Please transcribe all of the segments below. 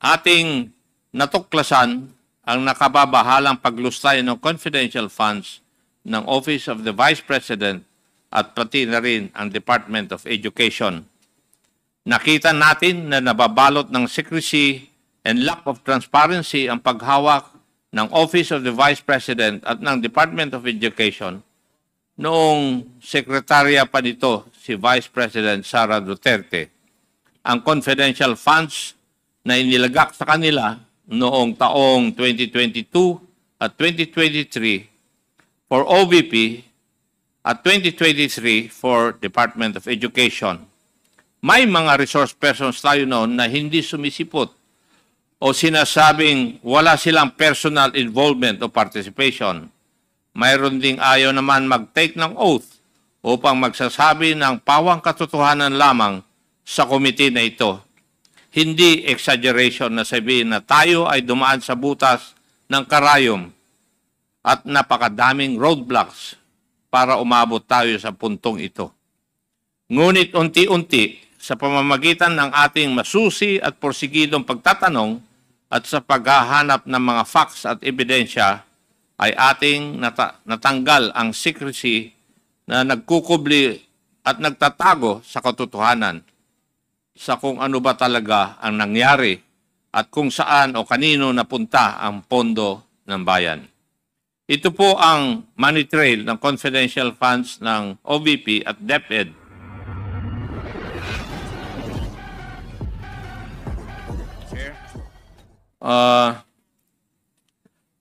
ating natuklasan ang nakababahalang paglustay ng confidential funds ng Office of the Vice President at pati na rin ang Department of Education. Nakita natin na nababalot ng secrecy and lack of transparency ang paghawak ng Office of the Vice President at ng Department of Education noong sekretarya pa nito si Vice President Sara Duterte. Ang confidential funds na inilagak sa kanila noong taong 2022 at 2023 for OVP at 2023 for Department of Education. May mga resource persons tayo noon na hindi sumisipot o sinasabing wala silang personal involvement o participation. Mayroon ding ayaw naman mag-take ng oath upang magsasabi ng pawang katotohanan lamang sa komite na ito. Hindi exaggeration na sabihin na tayo ay dumaan sa butas ng karayom at napakadaming roadblocks para umabot tayo sa puntong ito. Ngunit unti-unti, sa pamamagitan ng ating masusi at porsigidong pagtatanong at sa paghahanap ng mga facts at ebidensya, ay ating natanggal ang secrecy na nagkukubli at nagtatago sa katotohanan sa kung ano ba talaga ang nangyari at kung saan o kanino napunta ang pondo ng bayan. Ito po ang money trail ng confidential funds ng OVP at DepEd.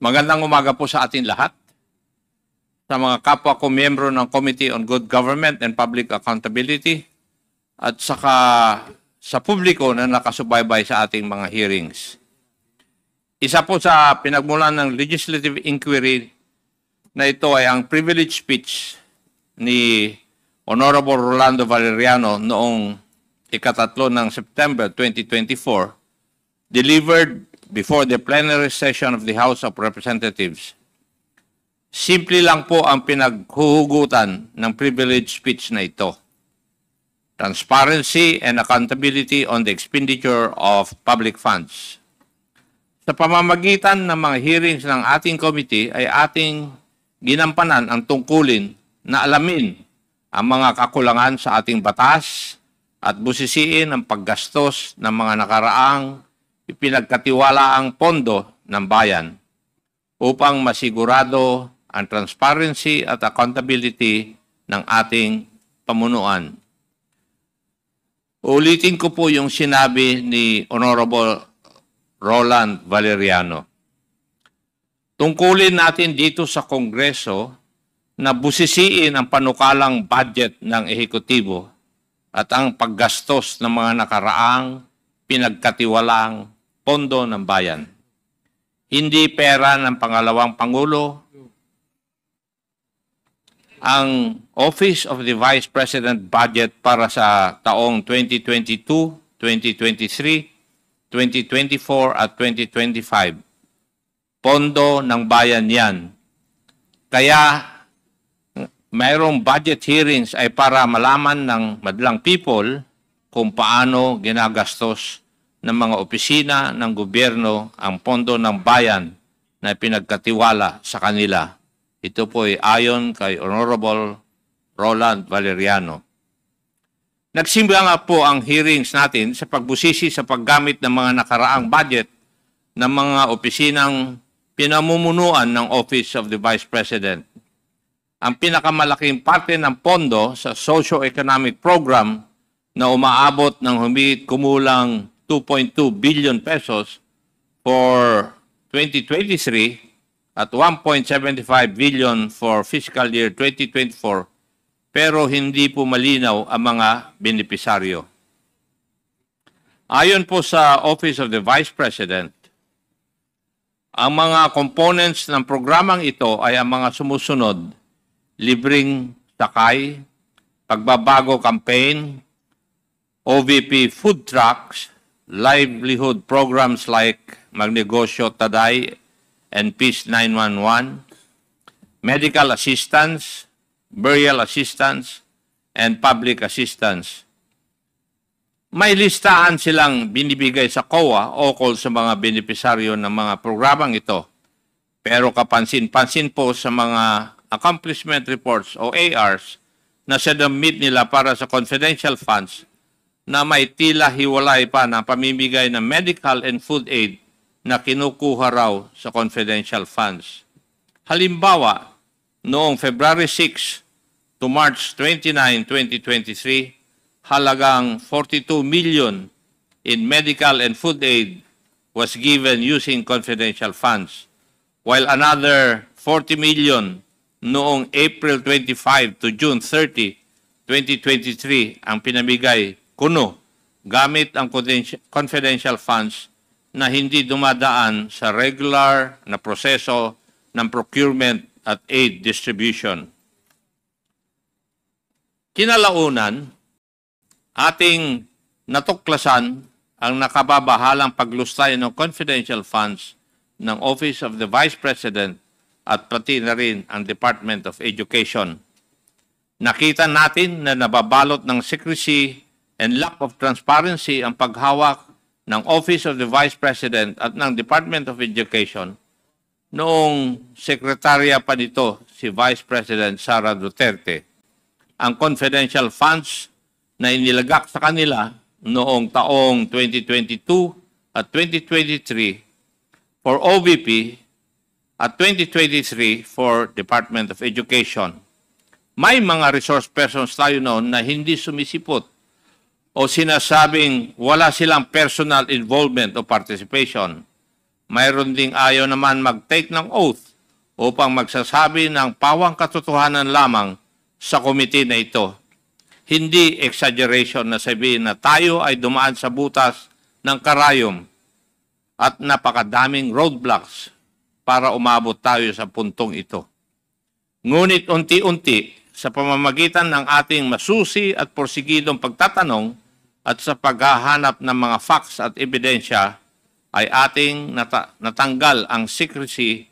Magandang umaga po sa ating lahat. Sa mga kapwa ko miyembro ng Committee on Good Government and Public Accountability at saka sa publiko na nakasubaybay sa ating mga hearings. Isa po sa pinagmulan ng legislative inquiry na ito ay ang privilege speech ni Honorable Rolando Valeriano noong ikatatlo ng September 2024 delivered before the plenary session of the House of Representatives. Simple lang po ang pinaghuhugutan ng privilege speech na ito. Transparency and accountability on the expenditure of public funds. Sa pamamagitan ng mga hearings ng ating committee ay ating ginampanan ang tungkulin na alamin ang mga kakulangan sa ating batas at busisiin ang paggastos ng mga nakaraang ipinagkatiwalaang pondo ng bayan upang masigurado ang transparency at accountability ng ating pamunuan. Ulitin ko po yung sinabi ni Honorable Roland Valeriano. Tungkulin natin dito sa Kongreso na busisiin ang panukalang budget ng ehekutibo at ang paggastos ng mga nakaraang pinagkatiwalaang pondo ng bayan. Hindi pera ng pangalawang Pangulo. Ang Office of the Vice President budget para sa taong 2022, 2023, 2024 at 2025. Pondo ng bayan yan. Kaya mayroong budget hearings ay para malaman ng madlang people kung paano ginagastos ng mga opisina ng gobyerno ang pondo ng bayan na pinagkatiwala sa kanila. Ito po ay ayon kay Honorable Roland Valeriano. Nagsimula nga po ang hearings natin sa pagbusisi sa paggamit ng mga nakaraang budget ng mga opisinang pinamumunuan ng Office of the Vice President. Ang pinakamalaking parte ng pondo sa socio-economic program na umaabot ng humigit kumulang 2.2 billion pesos for 2023 at 1.75 billion for fiscal year 2024, pero hindi po malinaw ang mga benepisaryo. Ayon po sa Office of the Vice President, ang mga components ng programang ito ay ang mga sumusunod: libreng sakay, pagbabago campaign, OVP food trucks, livelihood programs like Magnegosyo Taday and Peace 911, medical assistance, burial assistance, and public assistance. May listahan silang binibigay sa COA ukol sa mga benepisaryo ng mga programang ito. Pero kapansin-pansin po sa mga accomplishment reports o ARs na sinubmit nila para sa confidential funds na may tila hiwalay pa na pamimigay ng medical and food aid na kinukuha raw sa confidential funds. Halimbawa, noong February 6 to March 29, 2023, halagang 42 million in medical and food aid was given using confidential funds, while another 40 million noong April 25 to June 30, 2023 ang pinamigay kuno gamit ang confidential funds na hindi dumadaan sa regular na proseso ng procurement at aid distribution. Kinalaunan, ating natuklasan ang nakababahalang paglustay ng confidential funds ng Office of the Vice President at pati na rin ang Department of Education. Nakita natin na nababalot ng secrecy and lack of transparency ang paghawak ng Office of the Vice President at ng Department of Education noong sekretarya pa nito si Vice President Sara Duterte. Ang confidential funds na inilagak sa kanila noong taong 2022 at 2023 for OVP at 2023 for Department of Education. May mga resource persons tayo noon na hindi sumisipot o sinasabing wala silang personal involvement o participation. Mayroon ding ayaw naman mag-take ng oath upang magsasabi ng pawang katotohanan lamang sa komite na ito. Hindi exaggeration na sabihin na tayo ay dumaan sa butas ng karayom at napakadaming roadblocks para umabot tayo sa puntong ito. Ngunit unti-unti, sa pamamagitan ng ating masusi at porsigidong pagtatanong at sa paghahanap ng mga facts at ebidensya, ay ating natanggal ang secrecy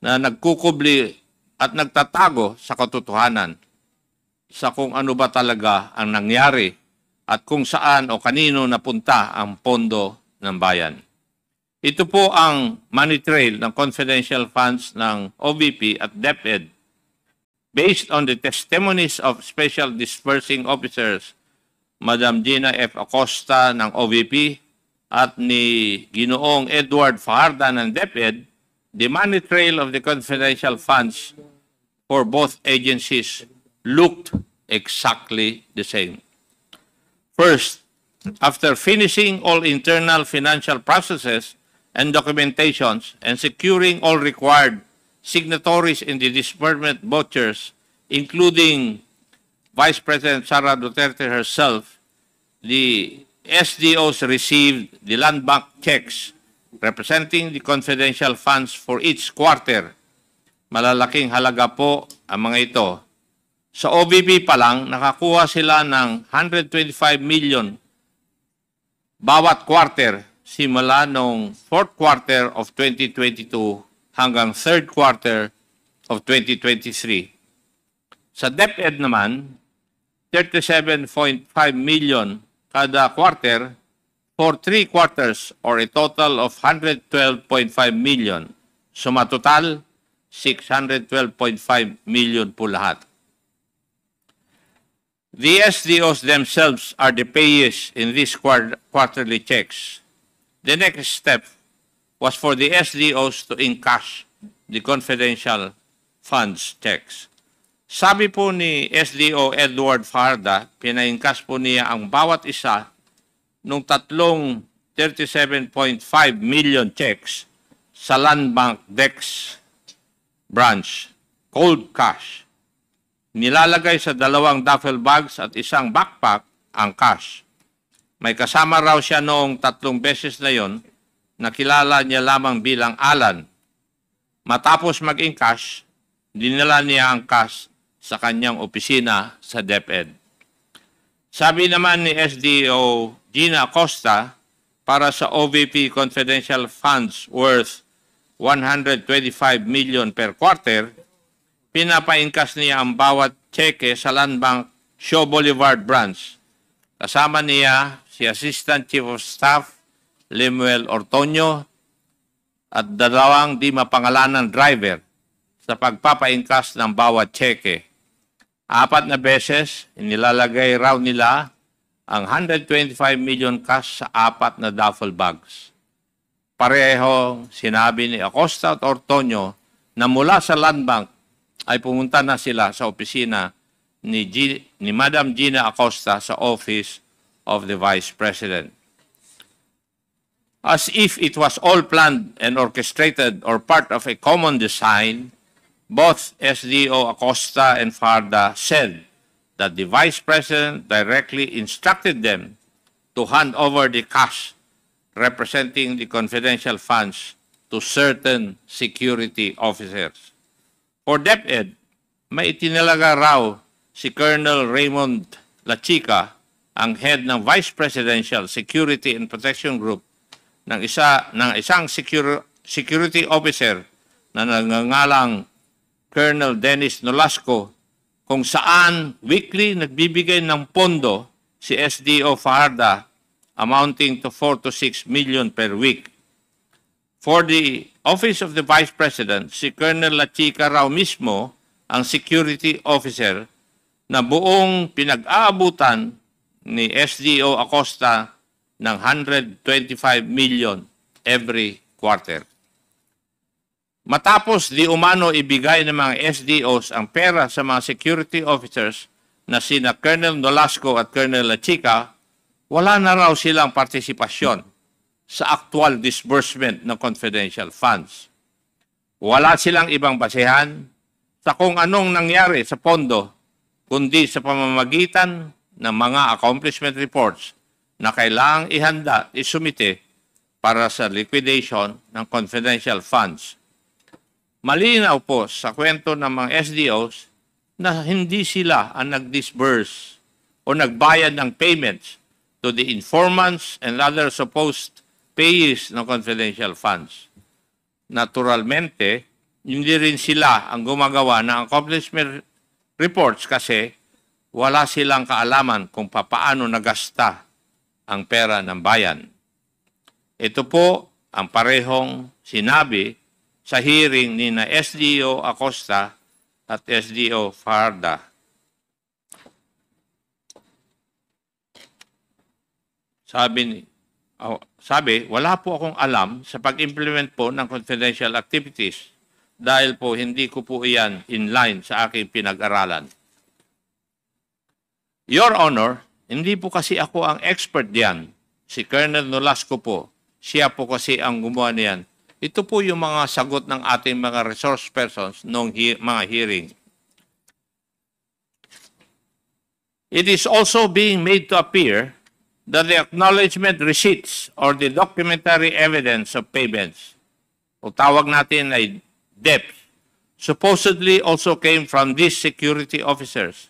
na nagkukubli at nagtatago sa katotohanan sa kung ano ba talaga ang nangyari at kung saan o kanino napunta ang pondo ng bayan. Ito po ang money trail ng confidential funds ng OVP at DepEd based on the testimonies of Special Disbursing Officers Madam Gina F. Acosta ng OVP at ni Ginoong Edward Fajarda ng DepEd. The money trail of the confidential funds for both agencies looked exactly the same. First, after finishing all internal financial processes and documentations and securing all required signatories in the disbursement vouchers, including Vice President Sara Duterte herself, the SDOs received the land bank checks representing the confidential funds for each quarter. Malalaking halaga po ang mga ito. Sa OVP pa lang, nakakuha sila ng 125 million bawat quarter simula noong 4th quarter of 2022 hanggang 3rd quarter of 2023. Sa DepEd naman, 37.5 million kada quarter for 3 quarters or a total of 112.5 million. Suma total, 612.5 million po lahat. The SDOs themselves are the payees in these quarterly checks. The next step was for the SDOs to encash the confidential funds checks. Sabi po ni SDO Edward Fajarda, pina-encash po niya ang bawat isa nung tatlong 37.5 million checks sa Land Bank DEX branch, cold cash. Nilalagay sa 2 duffel bags at isang backpack ang cash. May kasama raw siya noong 3 beses na yon na kilala niya lamang bilang Alan. Matapos mag-encash, dinala niya ang cash sa kanyang opisina sa DepEd. Sabi naman ni SDO Gina Acosta, para sa OVP confidential funds worth 125 million per quarter, pinapa-encash niya ang bawat cheque sa Land Bank Shaw Boulevard branch. Kasama niya si Assistant Chief of Staff Lemuel Ortonio at dalawang di mapangalanan driver sa pagpapaingkas ng bawat cheque. 4 na beses, inilalagay raw nila ang 125 million cash sa 4 na duffel bags. Pareho sinabi ni Acosta at Ortonio na mula sa Land Bank ay pumunta na sila sa opisina ni Madam Gina Acosta sa Office of the Vice President. As if it was all planned and orchestrated or part of a common design, both SDO Acosta and Farda said that the Vice President directly instructed them to hand over the cash representing the confidential funds to certain security officers. For DepEd, may itinalaga raw si Colonel Raymond Lachica, ang head ng Vice Presidential Security and Protection Group, ng isang security officer na nangangalang Colonel Dennis Nolasco, kung saan weekly nagbibigay ng pondo si SDO Fajarda amounting to 4 to 6 million per week. For the Office of the Vice President, si Colonel Lachica raw mismo ang security officer na buong pinag-aabutan ni SDO Acosta ng 125 million every quarter. Matapos di umano ibigay ng mga SDOs ang pera sa mga security officers na sina Colonel Nolasco at Colonel Lachica, wala na raw silang partisipasyon sa actual disbursement ng confidential funds. Wala silang ibang basehan sa kung anong nangyari sa pondo, kundi sa pamamagitan ng mga accomplishment reports na kailangang ihanda at isumite para sa liquidation ng confidential funds. Malinaw po sa kwento ng mga SDOs na hindi sila ang nag-disburse o nagbayad ng payments to the informants and other supposed payees ng confidential funds. Naturalmente, hindi rin sila ang gumagawa ng accomplishment reports kasi wala silang kaalaman kung papaano nagasta ang pera ng bayan. Ito po ang parehong sinabi sa hearing ni na SDO Acosta at SDO Fajarda. Sabi, wala po akong alam sa pag-implement po ng confidential activities dahil po hindi ko po iyan in line sa aking pinag-aralan. Your Honor, hindi po kasi ako ang expert diyan. Si Colonel Nolasco po, siya po kasi ang gumawa niyan. Ito po yung mga sagot ng ating mga resource persons noong mga hearing. It is also being made to appear that the acknowledgement receipts or the documentary evidence of payments, o tawag natin ay DEPs, supposedly also came from these security officers.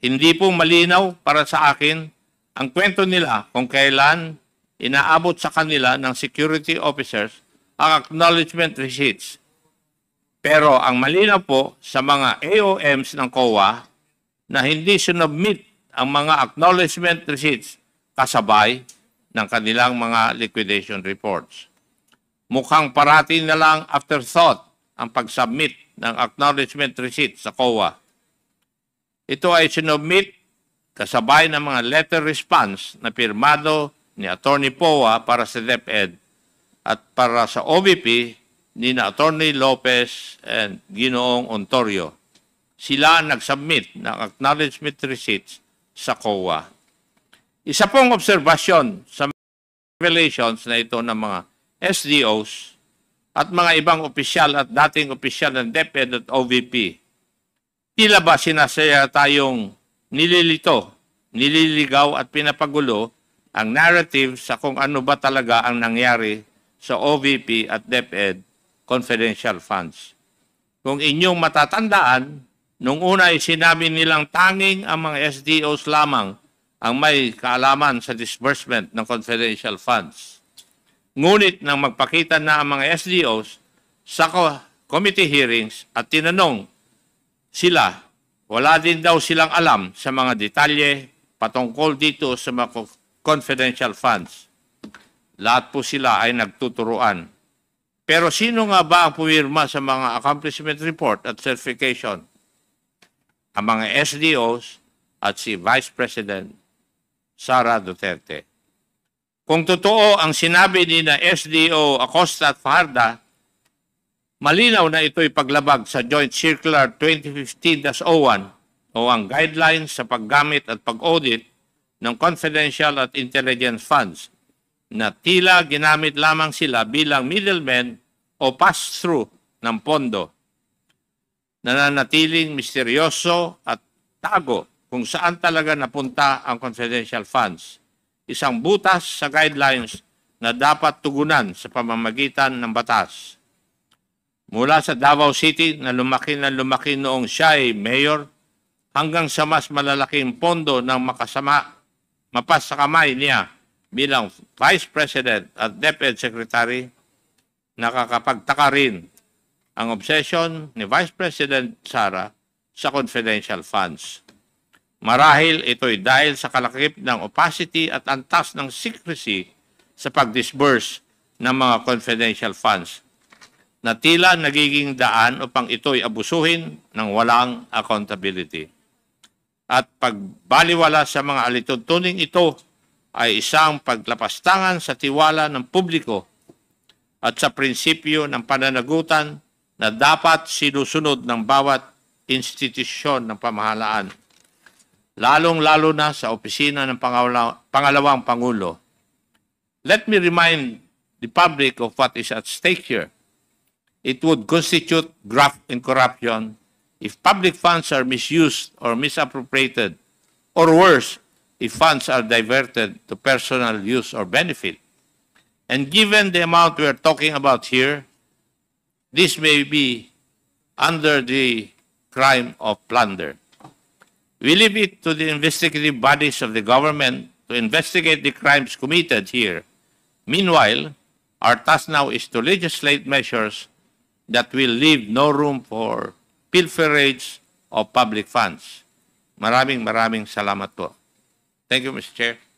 Hindi po malinaw para sa akin ang kwento nila kung kailan inaabot sa kanila ng security officers ang acknowledgement receipts. Pero ang malinaw po sa mga AOMs ng COA na hindi sinubmit ang mga acknowledgement receipts kasabay ng kanilang mga liquidation reports. Mukhang parati na lang afterthought ang pag-submit ng acknowledgement receipts sa COA. Ito ay sinubmit kasabay ng mga letter response na pirmado ni Attorney Poa para sa DepEd at para sa OVP ni na Attorney Lopez and Ginoong Ontorio. Sila nag-submit ng acknowledgement receipts sa COA. Isa pong obserbasyon sa revelations na ito ng mga SDOs at mga ibang opisyal at dating opisyal ng DepEd at OVP. Tila ba sinasaya tayong nililito, nililigaw at pinapagulo ang narrative sa kung ano ba talaga ang nangyari sa OVP at DepEd confidential funds. Kung inyong matatandaan, nung una ay sinabi nilang tanging ang mga SDOs lamang ang may kaalaman sa disbursement ng confidential funds. Ngunit nang magpakita na ang mga SDOs sa committee hearings at tinanong sila, wala din daw silang alam sa mga detalye patungkol dito sa mga confidential funds. Lahat po sila ay nagtuturuan. Pero sino nga ba ang pumirma sa mga accomplishment report at certification? Ang mga SDOs at si Vice President Sara Duterte. Kung totoo ang sinabi ni na SDO Acosta at Fajarda, malinaw na ito'y paglabag sa Joint Circular 2015-01 o ang guidelines sa paggamit at pag-audit ng confidential at intelligence funds na tila ginamit lamang sila bilang middlemen o pass-through ng pondo. Nananatiling misteryoso at tago kung saan talaga napunta ang confidential funds. Isang butas sa guidelines na dapat tugunan sa pamamagitan ng batas. Mula sa Davao City na lumaki noong siya ay mayor hanggang sa mas malalaking pondo ng mapas sa kamay niya bilang Vice President at DepEd Secretary, nakakapagtaka rin ang obsession ni Vice President Sara sa confidential funds. Marahil ito'y dahil sa kalakip ng opacity at antas ng secrecy sa pag-disburse ng mga confidential funds na tila nagiging daan upang ito'y abusuhin ng walang accountability. At pagbaliwala sa mga alituntuning ito ay isang paglapastangan sa tiwala ng publiko at sa prinsipyo ng pananagutan na dapat sinusunod ng bawat institusyon ng pamahalaan, lalong-lalo na sa opisina ng pangalawang Pangulo. Let me remind the public of what is at stake here. It would constitute graft and corruption if public funds are misused or misappropriated, or worse, if funds are diverted to personal use or benefit. And given the amount we are talking about here, this may be under the crime of plunder. We leave it to the investigative bodies of the government to investigate the crimes committed here. Meanwhile, our task now is to legislate measures that will leave no room for pilferage of public funds. Maraming salamat po. Thank you, Mr. Chair.